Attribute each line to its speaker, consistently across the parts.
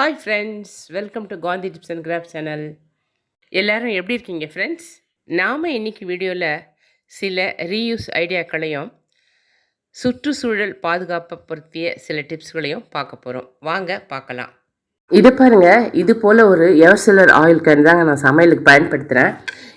Speaker 1: Hi friends, welcome to Gandhi tips and craft channel. எல்லோரும் எப்படி இருக்கீங்க ஃப்ரெண்ட்ஸ்? நாம் இன்றைக்கி வீடியோவில் சில ரீயூஸ் ஐடியாக்களையும் சுற்றுச்சூழல் பாதுகாப்பை பொருத்திய சில டிப்ஸ்களையும் பார்க்க போகிறோம். வாங்க பார்க்கலாம். இது பாருங்கள், இது போல் ஒரு எவர்சிலர் ஆயில் கேன் தாங்க நான் சமையலுக்கு பயன்படுத்துகிறேன்.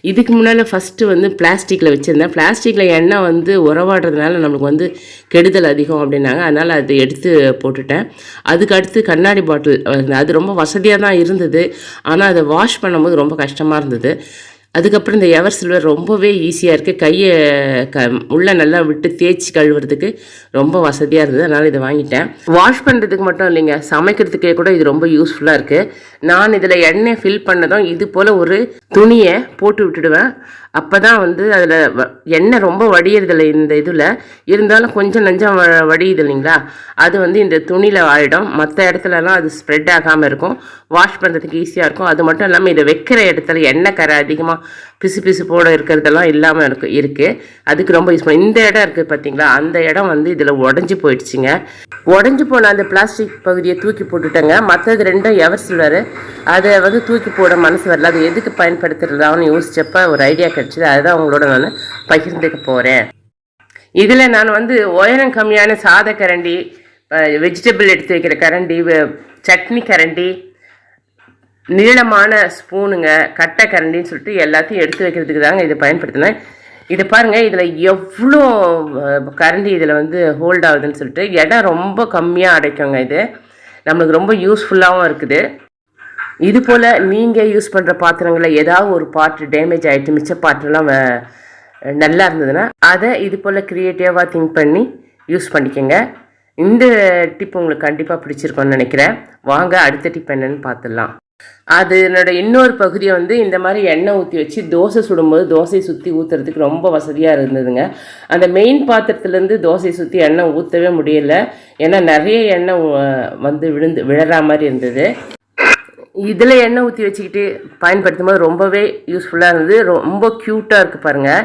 Speaker 1: இதுக்கு முன்னால் ஃபஸ்ட்டு வந்து பிளாஸ்டிக்கில் வச்சுருந்தேன். பிளாஸ்டிக்கில் எண்ணெய் உறவாடுறதுனால நம்மளுக்கு கெடுதல் அதிகம் அப்படின்னாங்க. அதனால் அதை எடுத்து போட்டுட்டேன். அதுக்கு அடுத்து கண்ணாடி பாட்டில், அது ரொம்ப வசதியாக தான் இருந்தது. ஆனால் அதை வாஷ் பண்ணும்போது ரொம்ப கஷ்டமாக இருந்தது. அதுக்கப்புறம் இந்த எவர் சில்வர் ரொம்பவே ஈஸியாக இருக்குது. கையை உள்ளே நல்லா விட்டு தேய்ச்சி கழுவுறதுக்கு ரொம்ப வசதியாக இருந்தது. அதனால் இதை வாங்கிட்டேன். வாஷ் பண்ணுறதுக்கு மட்டும் இல்லைங்க, சமைக்கிறதுக்கே கூட இது ரொம்ப யூஸ்ஃபுல்லாக இருக்குது. நான் இதில் எண்ணெய் ஃபில் பண்ணதும் இது போல் ஒரு துணியை போட்டு விட்டுடுவேன். அப்போ தான் அதில் எண்ணெய் ரொம்ப வடியறதில்லை. இந்த இதில் இருந்தாலும் கொஞ்சம் நஞ்சம் வடியுது இல்லைங்களா, அது இந்த துணியில் ஆகிடும். மற்ற இடத்துலலாம் அது ஸ்ப்ரெட் ஆகாமல் இருக்கும். வாஷ் பண்ணுறதுக்கு ஈஸியாக இருக்கும். அது மட்டும் இல்லாமல் இதை வைக்கிற இடத்துல எண்ணெய் கரை அதிகமாக பிசு பிசு போட இருக்கிறதெல்லாம் இல்லாமல் இருக்குது. அதுக்கு ரொம்ப யூஸ் இந்த இடம் இருக்குது பார்த்தீங்களா, அந்த இடம் இதில் உடஞ்சி போயிடுச்சுங்க. உடஞ்சி போன அந்த பிளாஸ்டிக் பகுதியை தூக்கி போட்டுட்டேங்க. மற்றது ரெண்டும் எவர் சில்வர், அதை தூக்கி போட மனசு வரல. அது எதுக்கு பயன்படுத்துறதான்னு யோசிச்சப்போ ஒரு ஐடியா கிடச்சிது. அதுதான் உங்களோட நான் பகிர்ந்துக்க போகிறேன். இதில் நான் உயரம் கம்மியான சாத கரண்டி, வெஜிடபிள் எடுத்து வைக்கிற கரண்டி, சட்னி கரண்டி, நீளமான ஸ்பூனுங்க, கட்டை கரண்டின்னு சொல்லிட்டு எல்லாத்தையும் எடுத்து வைக்கிறதுக்கு தாங்க இதை பயன்படுத்தினேன். இதை பாருங்கள், இதில் எவ்வளோ கரண்டி இதில் ஹோல்ட் ஆகுதுன்னு சொல்லிட்டு. இடம் ரொம்ப கம்மியாக அடைக்குங்க. இது நம்மளுக்கு ரொம்ப யூஸ்ஃபுல்லாகவும் இருக்குது. இது போல் நீங்கள் யூஸ் பண்ணுற பாத்திரங்களில் ஏதாவது ஒரு பாட்டு டேமேஜ் ஆகிட்டு மிச்ச பாத்திரம்லாம் நல்லா இருந்ததுன்னா அதை இது போல் க்ரியேட்டிவாக திங்க் பண்ணி யூஸ் பண்ணிக்கோங்க. இந்த டிப் உங்களுக்கு கண்டிப்பாக பிடிச்சிருக்கோன்னு நினைக்கிறேன். வாங்க அடுத்த டிப் என்னென்னு பார்த்துடலாம். அது என்னோடய இன்னொரு பகுதியை இந்த மாதிரி எண்ணெய் ஊற்றி வச்சு தோசை சுடும்போது தோசையை சுற்றி ஊற்றுறதுக்கு ரொம்ப வசதியாக இருந்ததுங்க. அந்த மெயின் பாத்திரத்துலேருந்து தோசையை சுற்றி எண்ணெய் ஊற்றவே முடியலை. ஏன்னா நிறைய எண்ணெய் விழற மாதிரி இருந்தது. இதில் எண்ணெய் ஊற்றி வச்சுக்கிட்டு பயன்படுத்தும் போது ரொம்பவே யூஸ்ஃபுல்லாக இருந்தது. ரொம்ப க்யூட்டாக இருக்குது பாருங்கள்.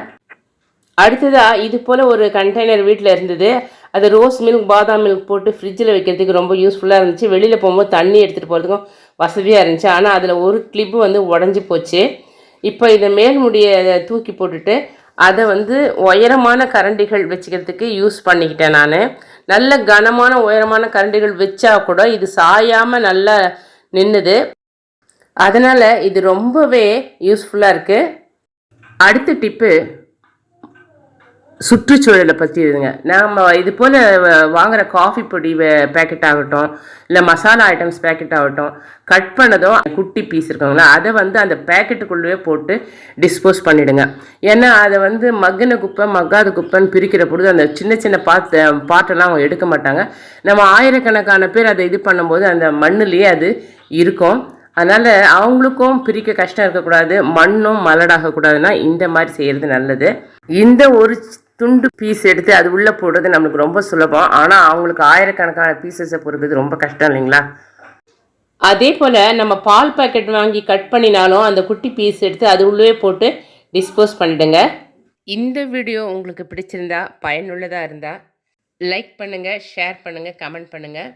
Speaker 1: அடுத்ததாக இது போல் ஒரு கண்டெய்னர் வீட்டில் இருந்தது. அது ரோஸ் மில்க், பாதாம் மில்க் போட்டு ஃப்ரிட்ஜில் வைக்கிறதுக்கு ரொம்ப யூஸ்ஃபுல்லாக இருந்துச்சு. வெளியில் போகும்போது தண்ணி எடுத்துகிட்டு போகிறதுக்கும் வசதியாக இருந்துச்சு. ஆனால் அதில் ஒரு கிளிப்பு உடஞ்சி போச்சு. இப்போ இதை மேல் முடியை தூக்கி போட்டுட்டு அதை உயரமான கரண்டிகள் வச்சுக்கிறதுக்கு யூஸ் பண்ணிக்கிட்டேன். நான் நல்ல கனமான உயரமான கரண்டிகள் வச்சா கூட இது சாயாமல் நல்லா நின்றுது. அதனால் இது ரொம்பவே யூஸ்ஃபுல்லாக இருக்குது. அடுத்த டிப்பு சுற்றுச்சூழலை பற்றி இதுங்க. நாம் இது போல் வாங்குகிற காஃபி பொடி பேக்கெட் ஆகட்டும், இல்லை மசாலா ஐட்டம்ஸ் பேக்கெட் ஆகட்டும், கட் பண்ணதும் குட்டி பீஸ் இருக்காங்களா, அதை அந்த பேக்கெட்டுக்குள்ளே போட்டு டிஸ்போஸ் பண்ணிவிடுங்க. ஏன்னா அதை மக்கின குப்பை மக்காத குப்பைன்னு பிரிக்கிற பொழுது அந்த சின்ன சின்ன பாட்டெல்லாம் அவங்க எடுக்க மாட்டாங்க. நம்ம ஆயிரக்கணக்கான பேர் அதை இது பண்ணும்போது அந்த மண்ணுலேயே அது இருக்கும். அதனால் அவங்களுக்கும் பிரிக்க கஷ்டம் இருக்கக்கூடாது, மண்ணும் மலடாகக்கூடாதுன்னா இந்த மாதிரி செய்கிறது நல்லது. இந்த ஒரு துண்டு பீஸ் எடுத்து அது உள்ளே போடுறது நம்மளுக்கு ரொம்ப சுலபம். ஆனால் அவங்களுக்கு ஆயிரக்கணக்கான பீசஸை பொறுக்கிறது ரொம்ப கஷ்டம் இல்லைங்களா. அதே போல் நம்ம பால் பேக்கெட் வாங்கி கட் பண்ணினாலும் அந்த குட்டி பீஸ் எடுத்து அது உள்ளே போட்டு டிஸ்போஸ் பண்ணிடுங்க. இந்த வீடியோ உங்களுக்கு பிடிச்சிருந்தா, பயனுள்ளதாக இருந்தால் லைக் பண்ணுங்கள், ஷேர் பண்ணுங்கள், கமெண்ட் பண்ணுங்கள்.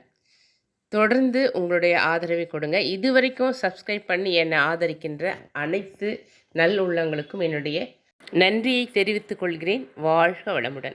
Speaker 1: தொடர்ந்து உங்களுடைய ஆதரவை கொடுங்க. இதுவரைக்கும் சப்ஸ்கிரைப் பண்ணி என்னை ஆதரிக்கின்ற அனைத்து நல் உள்ளங்களுக்கும் என்னுடைய நன்றியை தெரிவித்துக் கொள்கிறேன். வாழ்க வளமுடன்.